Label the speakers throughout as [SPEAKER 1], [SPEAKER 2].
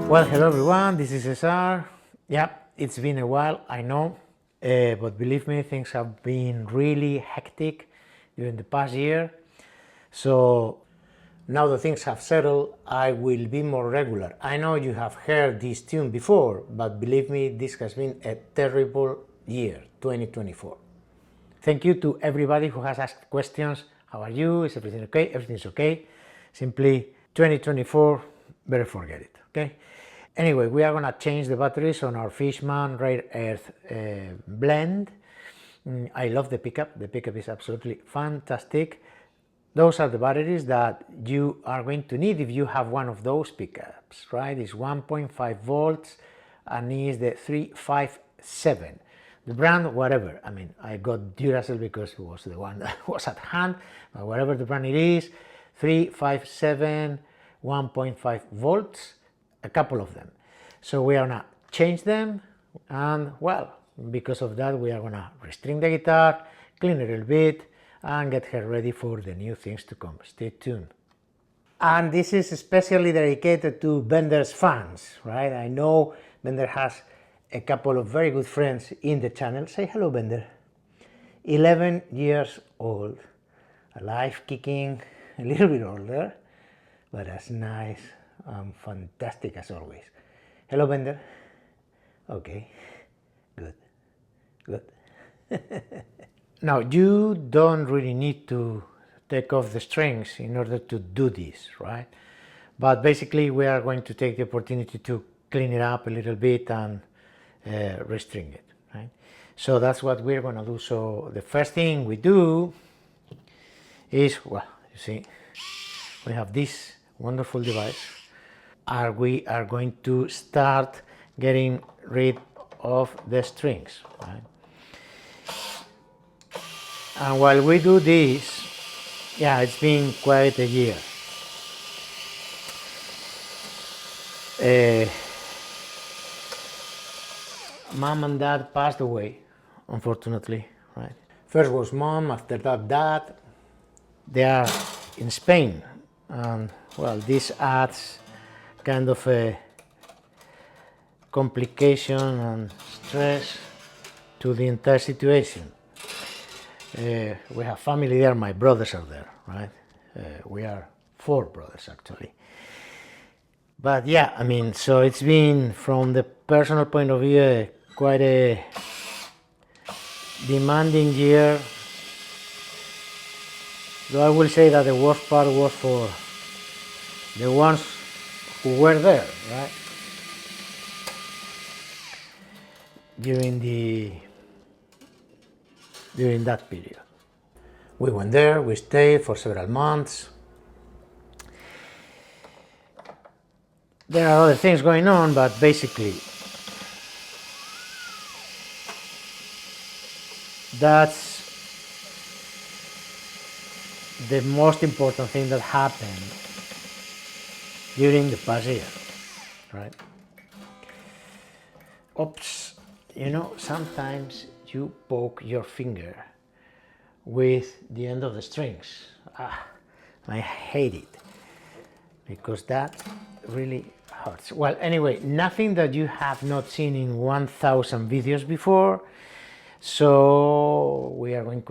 [SPEAKER 1] Well, hello everyone, this is Cesar. Yeah, it's been a while, I know, but believe me, things have been really hectic during the past year. So now that things have settled, I will be more regular. I know you have heard this tune before, but believe me, this has been a terrible year, 2024. Thank you to everybody who has asked questions. How are you? Is everything okay? Everything's okay. Simply 2024, better forget it, okay? Anyway, we are going to change the batteries on our Fishman Rare Earth blend. I love the pickup. The pickup is absolutely fantastic. Those are the batteries that you are going to need if you have one of those pickups, right? It's 1.5 volts and is the 357. The brand, whatever. I mean, I got Duracell because it was the one that was at hand, but whatever the brand it is, 357, 1.5 volts, a couple of them. So we are gonna change them, and well, because of that, we are gonna restring the guitar, clean it a little bit, and get her ready for the new things to come. Stay tuned. And this is especially dedicated to Bender's fans, right? I know Bender has a couple of very good friends in the channel. Say hello, Bender. 11 years old, alive, kicking, a little bit older, but as nice and fantastic as always. Hello, Bender. Okay, good, good. Now, you don't really need to take off the strings in order to do this, right? But basically, we are going to take the opportunity to clean it up a little bit and restring it, right? So that's what we're going to do. So the first thing we do is, well, you see, we have this wonderful device, and we are going to start getting rid of the strings, right? And while we do this, yeah, it's been quite a year. Mom and dad passed away, unfortunately, right? First was mom, after that dad. They are in Spain, and well, this adds kind of a complication and stress to the entire situation. We have family there, my brothers are there, right? We are 4 brothers actually. But yeah, I mean, so it's been, from the personal point of view, quite a demanding year. Though I will say that the worst part was for the ones who were there, right? During that period. We went there, we stayed for several months. There are other things going on, but basically that's the most important thing that happened during the past year, right? Oops, you know, sometimes you poke your finger with the end of the strings. I hate it because that really hurts. Well, anyway, nothing that you have not seen in 1,000 videos before. So we are going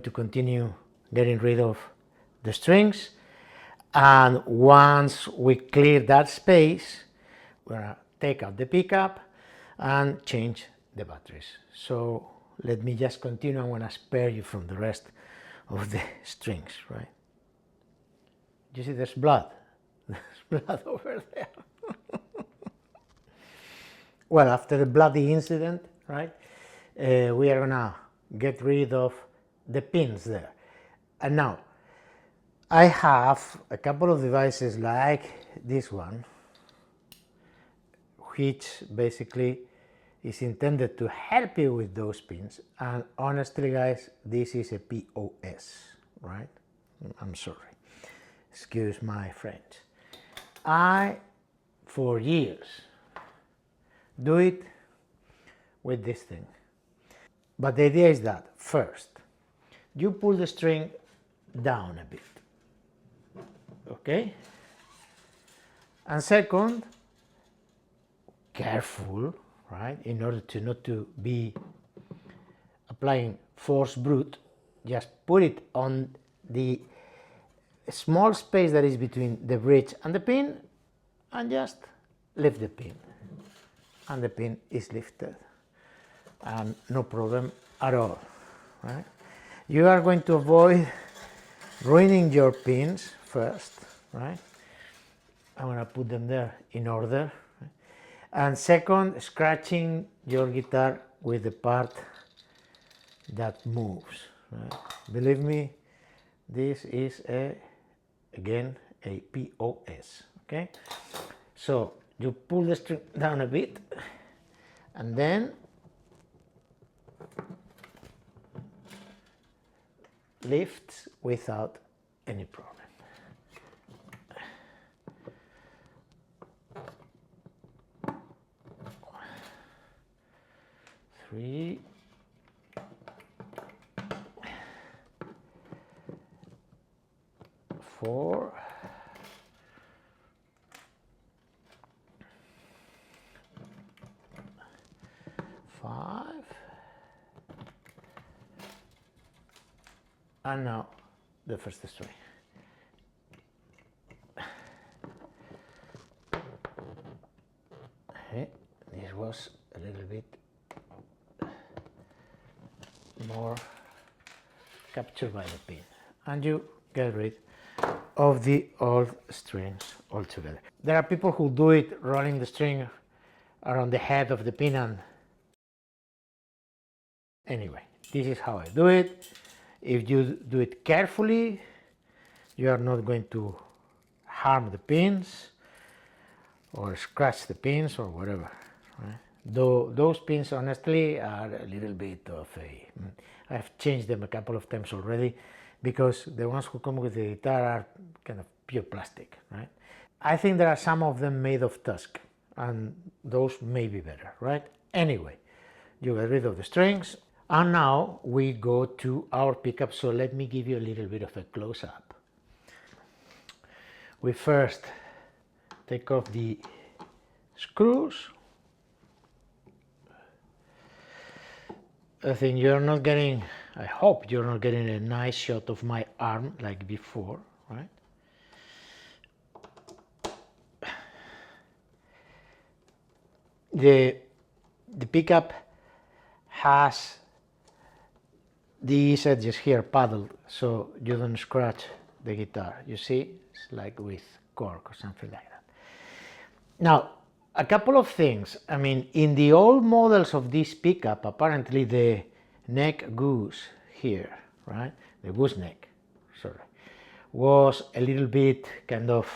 [SPEAKER 1] to continue getting rid of the strings, and once we clear that space, we're gonna take out the pickup and change the batteries. So let me just continue. I'm gonna spare you from the rest of the strings, right? You see there's blood. There's blood over there. Well, after the bloody incident, right, we are gonna get rid of the pins there. And now, I have a couple of devices like this one, which basically is intended to help you with those pins. And honestly, guys, this is a POS, right? I'm sorry. Excuse my French. I, for years, do it with this thing. But the idea is that, first, you pull the string down a bit, okay? And second, careful, right, in order to not to be applying force brute, just put it on the small space that is between the bridge and the pin and just lift the pin, and the pin is lifted and no problem at all, right? You are going to avoid ruining your pins first, right? I'm going to put them there in order, right? And second, scratching your guitar with the part that moves, right? Believe me, this is again a POS, okay? So you pull the string down a bit and then lifts without any problem. 3, 4, 5, and now the first string. Okay, this was a little bit more captured by the pin, and you get rid of the old strings altogether. There are people who do it rolling the string around the head of the pin, and anyway, this is how I do it. If you do it carefully, you are not going to harm the pins or scratch the pins or whatever, right? Though those pins honestly are a little bit of a, I've changed them a couple of times already because the ones who come with the guitar are kind of pure plastic, right? I think there are some of them made of tusk and those may be better, right? Anyway, you get rid of the strings and now we go to our pickup. So let me give you a little bit of a close-up. We first take off the screws. I think you're not getting, I hope you're not getting a nice shot of my arm like before, right? The pickup has these edges here paddled so you don't scratch the guitar. You see, it's like with cork or something like that. Now, a couple of things. I mean, in the old models of this pickup, apparently the neck goose here, right? The goose neck, sorry, was a little bit kind of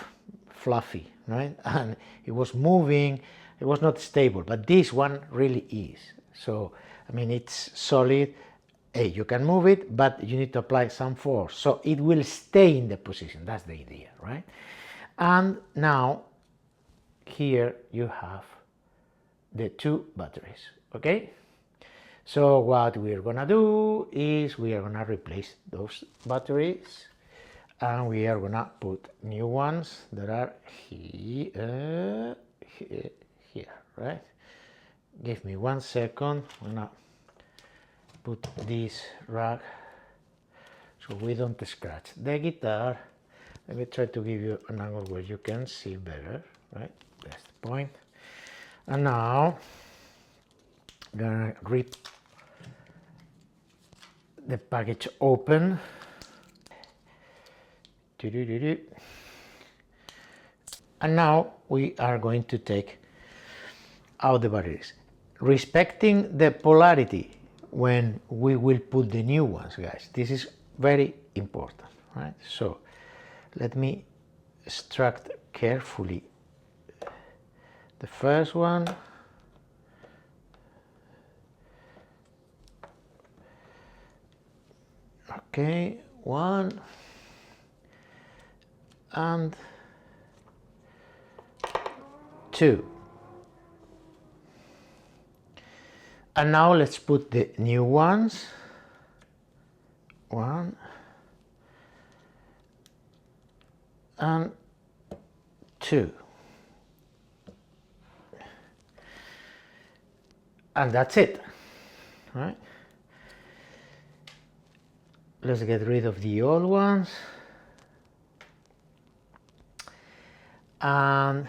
[SPEAKER 1] fluffy, right? And it was moving, it was not stable, but this one really is. So, I mean, it's solid. Hey, you can move it, but you need to apply some force. So it will stay in the position. That's the idea, right? And now, here you have the 2 batteries, okay? So what we're gonna do is we are gonna replace those batteries and we are gonna put new ones that are here, right? Give me 1 second. I'm gonna put this rag so we don't scratch the guitar. Let me try to give you an angle where you can see better, right? That's the point. And now I'm gonna rip the package open. And now we are going to take out the batteries, respecting the polarity when we will put the new ones, guys. This is very important, right? So let me extract carefully the first one. Okay, 1 and 2. And now let's put the new ones. 1 and 2. And that's it, right? Let's get rid of the old ones. And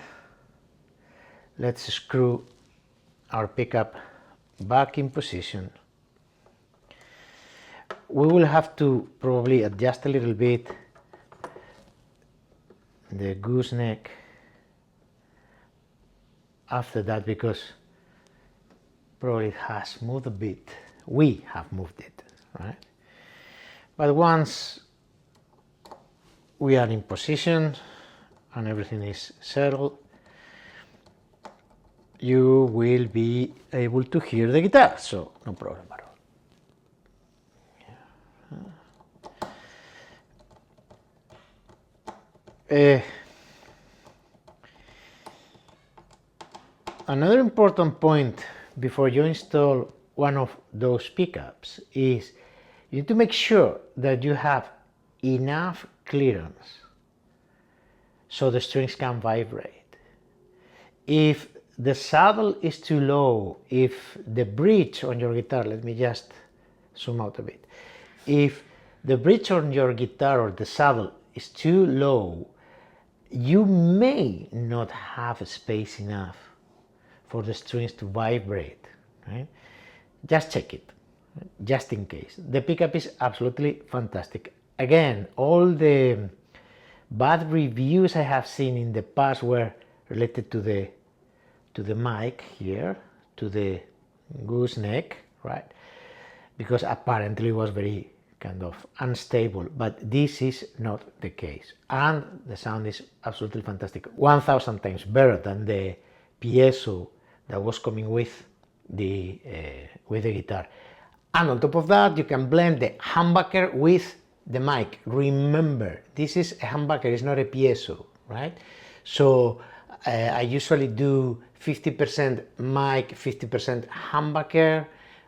[SPEAKER 1] let's screw our pickup back in position. We will have to probably adjust a little bit the gooseneck after that, because probably it has moved a bit. We have moved it, right? But once we are in position and everything is settled, you will be able to hear the guitar, so no problem at all. Another important point before you install one of those pickups is you need to make sure that you have enough clearance so the strings can vibrate. If the saddle is too low, if the bridge on your guitar, let me just zoom out a bit, if the bridge on your guitar or the saddle is too low, you may not have space enough for the strings to vibrate, right? Just check it, just in case. The pickup is absolutely fantastic. Again, all the bad reviews I have seen in the past were related to the mic here, to the gooseneck, right? Because apparently it was very kind of unstable, but this is not the case. And the sound is absolutely fantastic. 1000 times better than the piezo that was coming with the guitar. And on top of that, you can blend the humbucker with the mic. Remember, this is a humbucker, it's not a piezo, right? So I usually do 50% mic, 50% humbucker,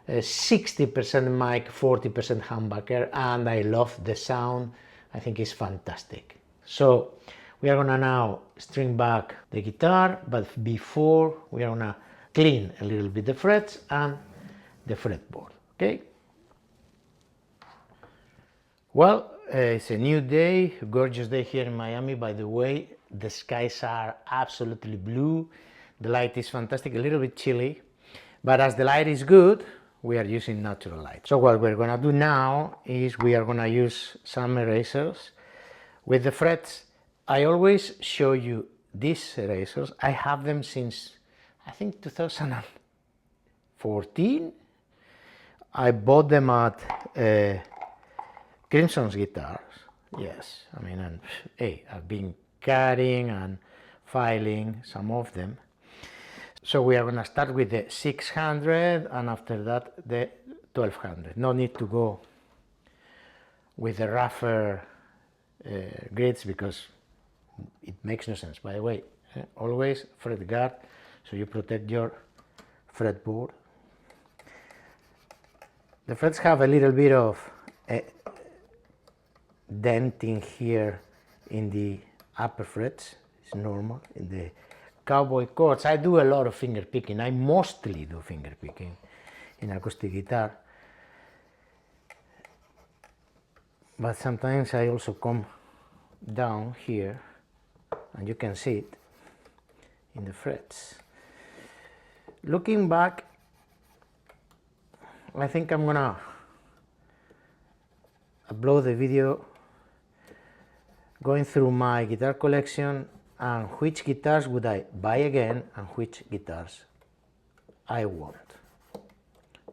[SPEAKER 1] 60% mic, 40% humbucker, and I love the sound. I think it's fantastic. So we are gonna now string back the guitar, but before we are gonna clean a little bit the frets and the fretboard, okay? Well, it's a new day, a gorgeous day here in Miami, by the way. The skies are absolutely blue, the light is fantastic, a little bit chilly, but as the light is good, we are using natural light. So what we're gonna do now is we are gonna use some erasers. With the frets, I always show you these erasers. I have them since, I think, 2014. I bought them at Crimson's Guitars. Yes, I mean, and hey, I've been cutting and filing some of them. So we are going to start with the 600 and after that the 1200. No need to go with the rougher grids because it makes no sense. By the way, always fret guard so you protect your fretboard. The frets have a little bit of denting here in the upper frets. It's normal. In the cowboy chords, I do a lot of finger picking. I mostly do finger picking in acoustic guitar, but sometimes I also come down here and you can see it in the frets. Looking back, I think I'm gonna upload the video going through my guitar collection and which guitars would I buy again and which guitars I want,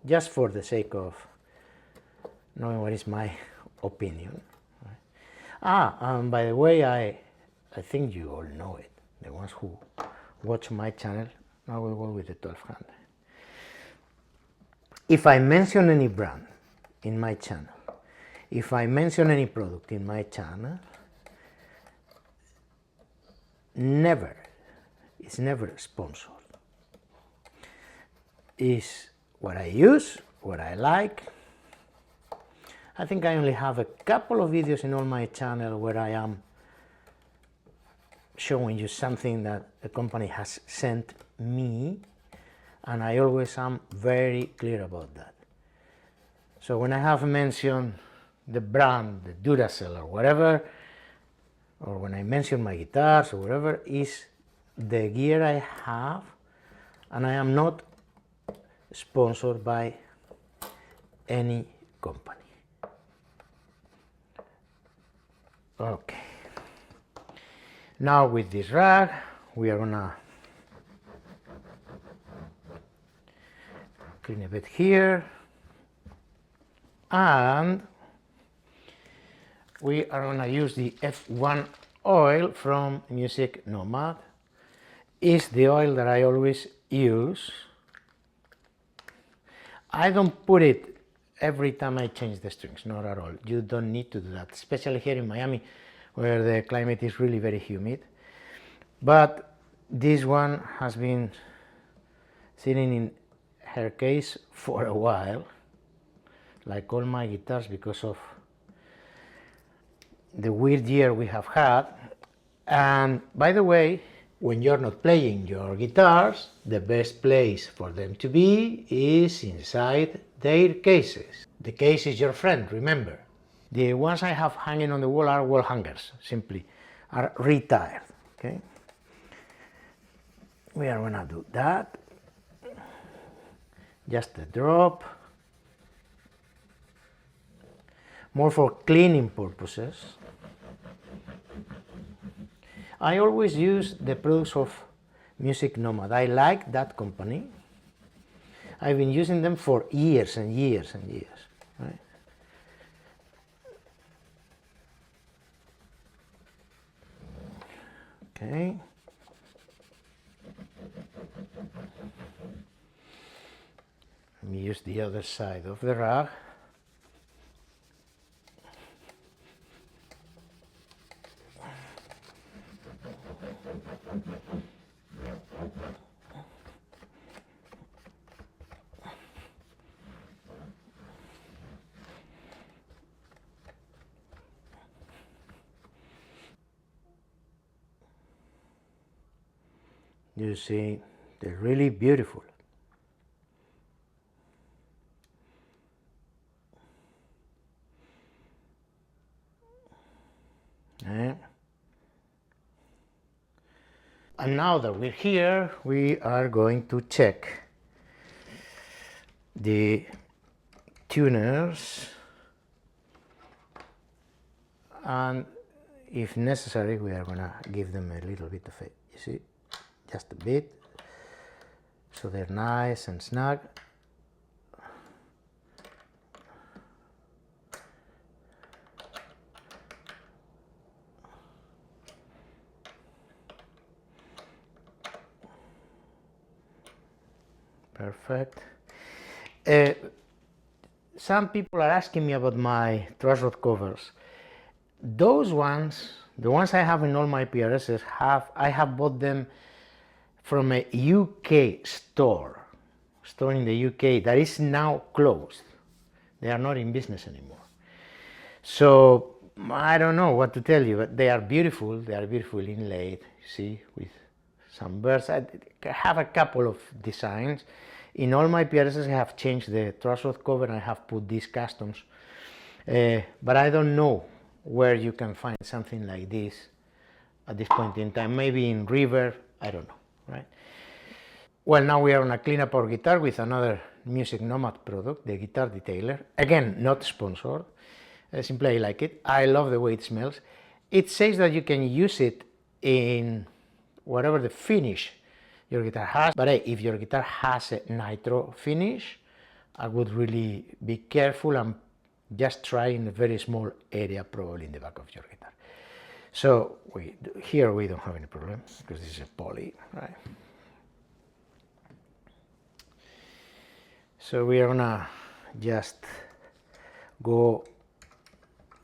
[SPEAKER 1] just for the sake of knowing what is my opinion. And by the way, I think you all know it, the ones who watch my channel. Now we'll go with the 1200. If I mention any brand in my channel, if I mention any product in my channel, it's never sponsored. It's what I use, what I like. I think I only have a couple of videos in all my channel where I am showing you something that a company has sent me, and I always am very clear about that. So when I have mentioned the brand, the Duracell or whatever, or when I mention my guitars or whatever, is the gear I have, and I am not sponsored by any company. Okay. Now with this rag, we are gonna clean a bit here, and we are gonna use the F1 oil from Music Nomad. Is the oil that I always use. I don't put it every time I change the strings, not at all. You don't need to do that, especially here in Miami, where the climate is really very humid. But this one has been sitting in her case for a while, like all my guitars, because of the weird year we have had. And by the way, when you're not playing your guitars, the best place for them to be is inside their cases. The case is your friend, remember. The ones I have hanging on the wall are wall hangers, simply, are retired, okay? We are gonna do that. Just a drop. More for cleaning purposes. I always use the products of Music Nomad. I like that company. I've been using them for years and years and years. Right? Okay. Let me use the other side of the rag. You see, they're really beautiful. Okay. And now that we're here, we are going to check the tuners, and if necessary, we are gonna give them a little bit of it, you see, just a bit, so they're nice and snug. Perfect. Some people are asking me about my truss rod covers. Those ones, the ones I have in all my PRSs, I have bought them from a UK store in the UK that is now closed. They are not in business anymore. So I don't know what to tell you, but they are beautiful. They are beautiful inlaid, you see, with some birds. I have a couple of designs. In all my PRSs, I have changed the truss rod cover and I have put these customs. But I don't know where you can find something like this at this point in time. Maybe in River, I don't know, right? Well, now we are going to clean up our guitar with another Music Nomad product, the Guitar Detailer. Again, not sponsored. Simply I like it. I love the way it smells. It says that you can use it in whatever the finish your guitar has, but hey, if your guitar has a nitro finish, I would really be careful and just try in a very small area, probably in the back of your guitar. So here we don't have any problem because this is a poly, right? So we are gonna just go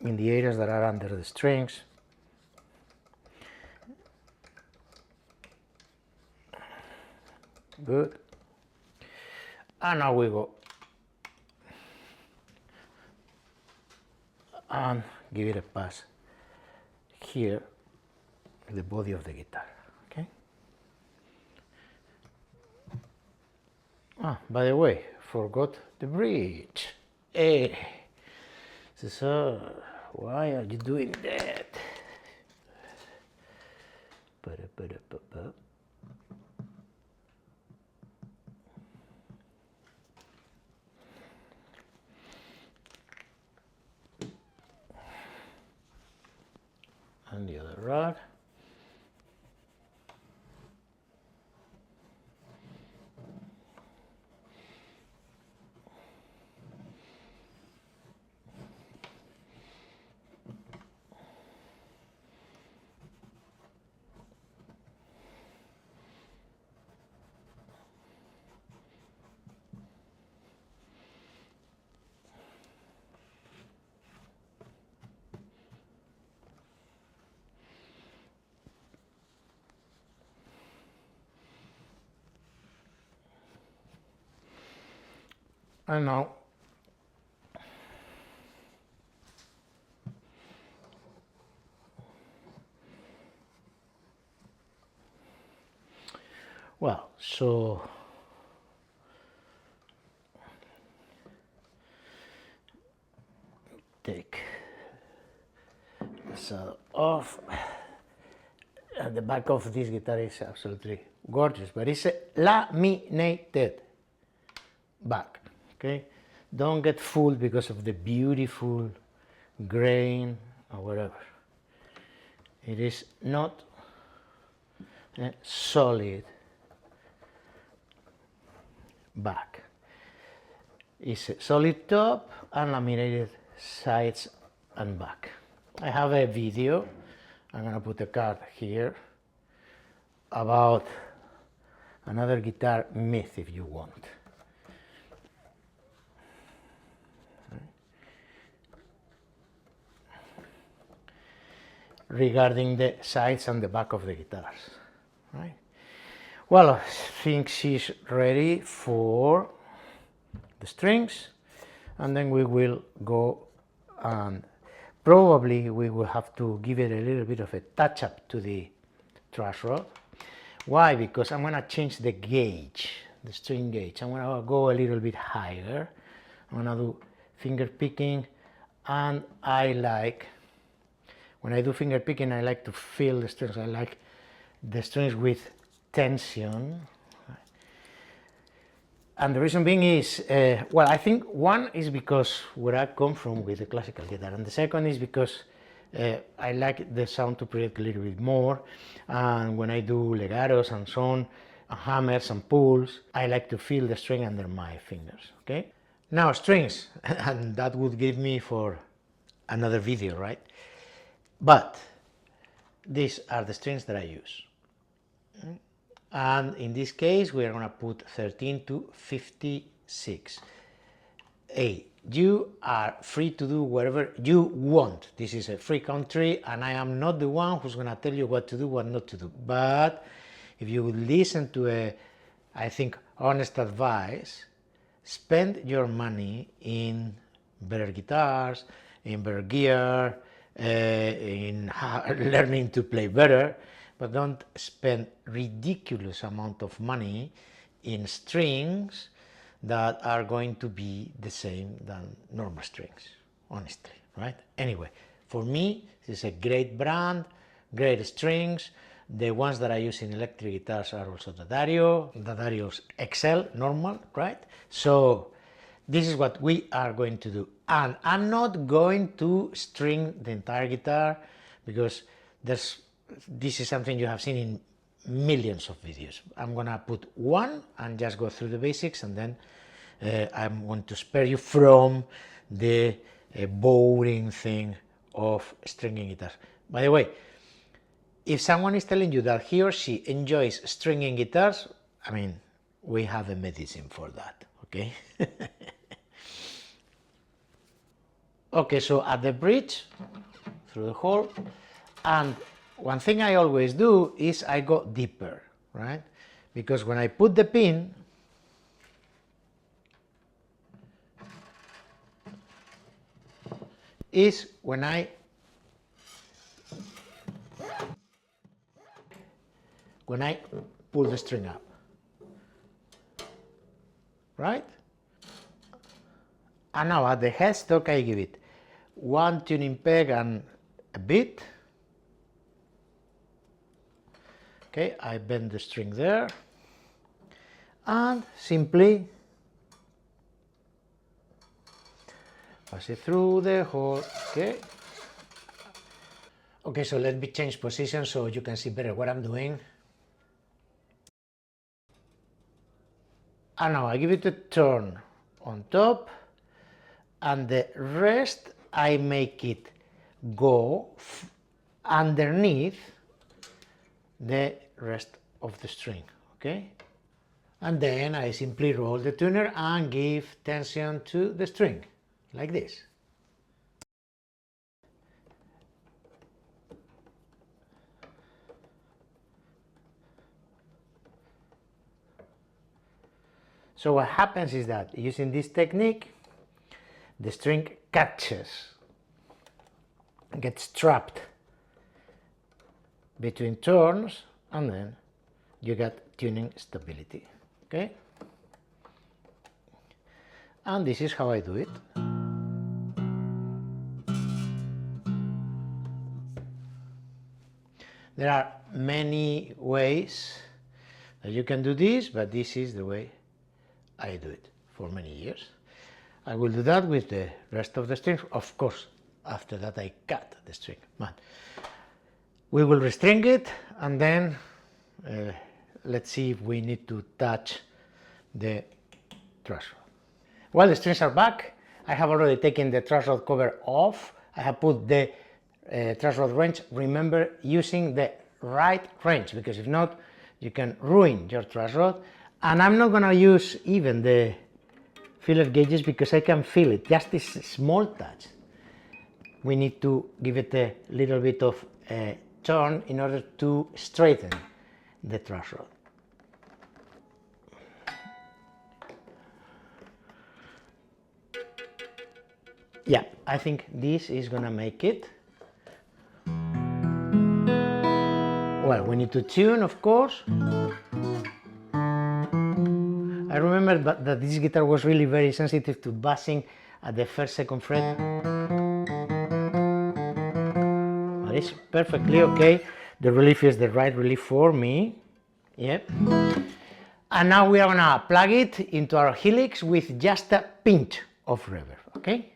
[SPEAKER 1] in the areas that are under the strings. Good. And now we go and give it a pass here, the body of the guitar, okay? Ah, by the way, forgot the bridge. Hey, Cesar, why are you doing that? Ba-da-ba-da-ba-ba. And the other rod. And now well, so take the saddle off. And the back of this guitar is absolutely gorgeous, but it's a laminated back. Okay, don't get fooled because of the beautiful grain or whatever. It is not a solid back. It's a solid top and laminated sides and back. I have a video, I'm gonna put a card here, about another guitar myth if you want. Regarding the sides and the back of the guitars, right? Well, I think she's ready for the strings, and then we will go and probably we will have to give it a little bit of a touch up to the truss rod. Why? Because I'm going to change the gauge, the string gauge. I'm going to go a little bit higher. I'm going to do finger picking, and I like, when I do finger picking, I like to feel the strings. I like the strings with tension. And the reason being is, well, I think one is because where I come from with the classical guitar, and the second is because I like the sound to project a little bit more, and when I do legatos and so on, hammers and pulls, I like to feel the string under my fingers, okay? Now strings, and that would give me for another video, right? But these are the strings that I use. And in this case, we are going to put 13 to 56. Hey, you are free to do whatever you want. This is a free country, and I am not the one who's going to tell you what to do, what not to do. But if you would listen to a, I think, honest advice, spend your money in better guitars, in better gear, in learning to play better, but don't spend ridiculous amount of money in strings that are going to be the same than normal strings, honestly, right? Anyway, for me, this is a great brand, great strings. The ones that I use in electric guitars are also the Dario's XL, normal, right? So this is what we are going to do. And I'm not going to string the entire guitar because this is something you have seen in millions of videos. I'm gonna put one and just go through the basics, and then I'm going to spare you from the boring thing of stringing guitars. By the way, if someone is telling you that he or she enjoys stringing guitars, I mean, we have a medicine for that, okay? Okay, so at the bridge, through the hole, and one thing I always do is I go deeper, right? Because when I put the pin, is when I pull the string up. right? And now at the headstock I give it one tuning peg and a bit. Okay, I bend the string there and simply pass it through the hole. Okay. Okay, so let me change position so you can see better what I'm doing. And now I give it a turn on top, and the rest I make it go underneath the rest of the string, okay? And then I simply roll the tuner and give tension to the string, like this. So what happens is that using this technique, the string catches, gets trapped between turns, and then you get tuning stability, okay? And this is how I do it. There are many ways that you can do this, but this is the way I do it for many years. I will do that with the rest of the strings, of course. After that I cut the string, but we will restring it, and then let's see if we need to touch the truss rod. Well, the strings are back. I have already taken the truss rod cover off. I have put the truss rod wrench. Remember, using the right wrench, because if not, you can ruin your truss rod. And I'm not going to use even the feeler gauges because I can feel it, just this small touch. We need to give it a little bit of a turn in order to straighten the truss rod. Yeah, I think this is going to make it. Well, we need to tune, of course. I remember that this guitar was really very sensitive to bassing at the first, second fret. But it's perfectly okay. The relief is the right relief for me. Yep. And now we are gonna plug it into our helix with just a pinch of reverb, okay?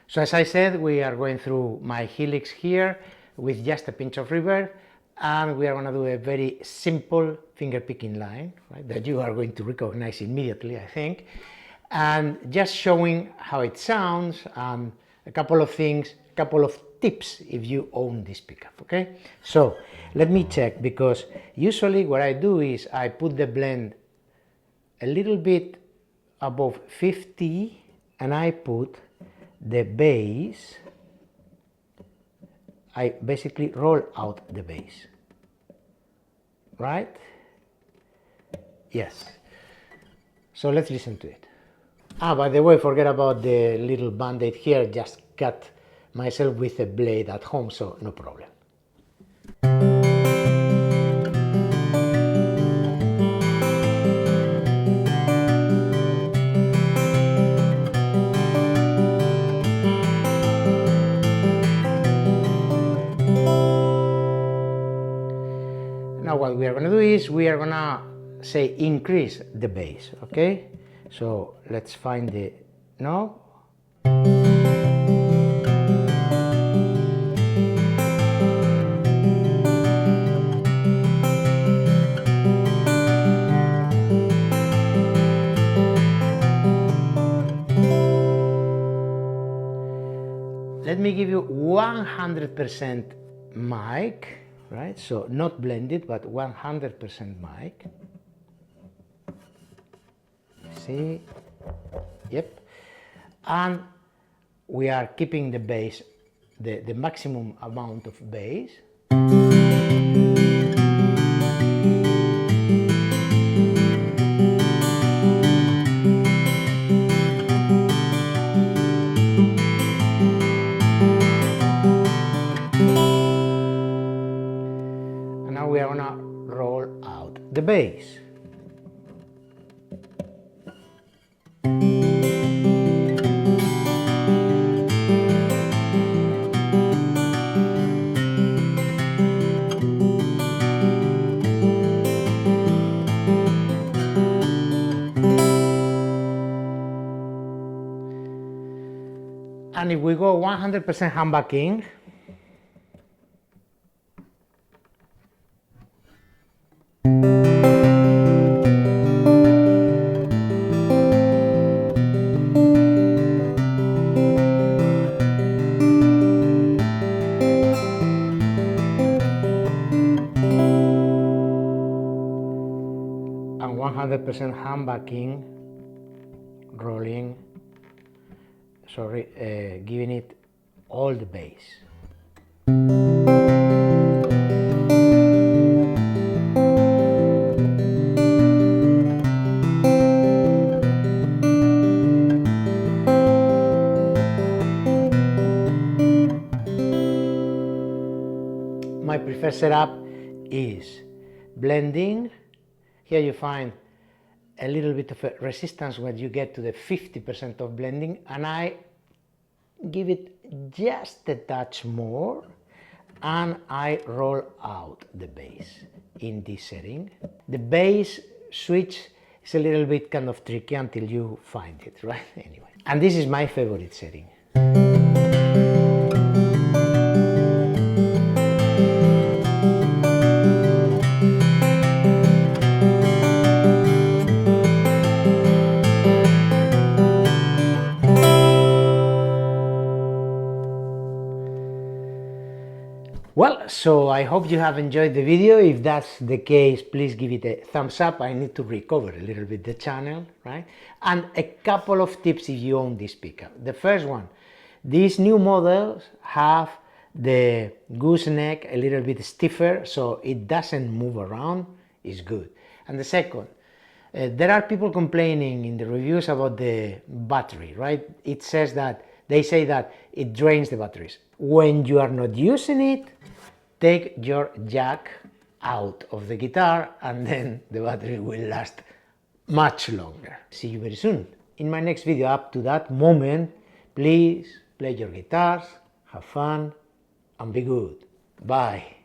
[SPEAKER 1] So as I said, we are going through my helix here with just a pinch of reverb, and we are going to do a very simple finger picking line, right, that you are going to recognize immediately, I think, and just showing how it sounds, and a couple of things, a couple of tips if you own this pickup, okay? So let me check, because usually what I do is I put the blend a little bit above 50, and I put the bass, I basically roll out the bass, right? Yes. So let's listen to it. Ah, by the way, forget about the little band-aid here, just cut myself with a blade at home, so no problem. Now what we are going to do is we are going to say increase the bass, okay? So let's find the knob. Let me give you 100% mic, right? So not blended, but 100% mic. See? Yep. And we are keeping the bass, the maximum amount of bass. We are gonna roll out the bass. And if we go 100% humbucking, and 100% humbucking, rolling, giving it all the bass. My preferred setup is blending. Here you find a little bit of a resistance when you get to the 50% of blending, and I give it just a touch more, and I roll out the bass in this setting. The bass switch is a little bit kind of tricky until you find it, right? Anyway, and this is my favorite setting. Well, so I hope you have enjoyed the video. If that's the case, please give it a thumbs up. I need to recover a little bit the channel, right? And a couple of tips if you own this pickup. The first one, these new models have the gooseneck a little bit stiffer, so it doesn't move around. It's good. And the second, there are people complaining in the reviews about the battery, right? It says that, they say that it drains the batteries. When you are not using it, take your jack out of the guitar and then the battery will last much longer. See you very soon in my next video. Up to that moment, please play your guitars, have fun, and be good. Bye.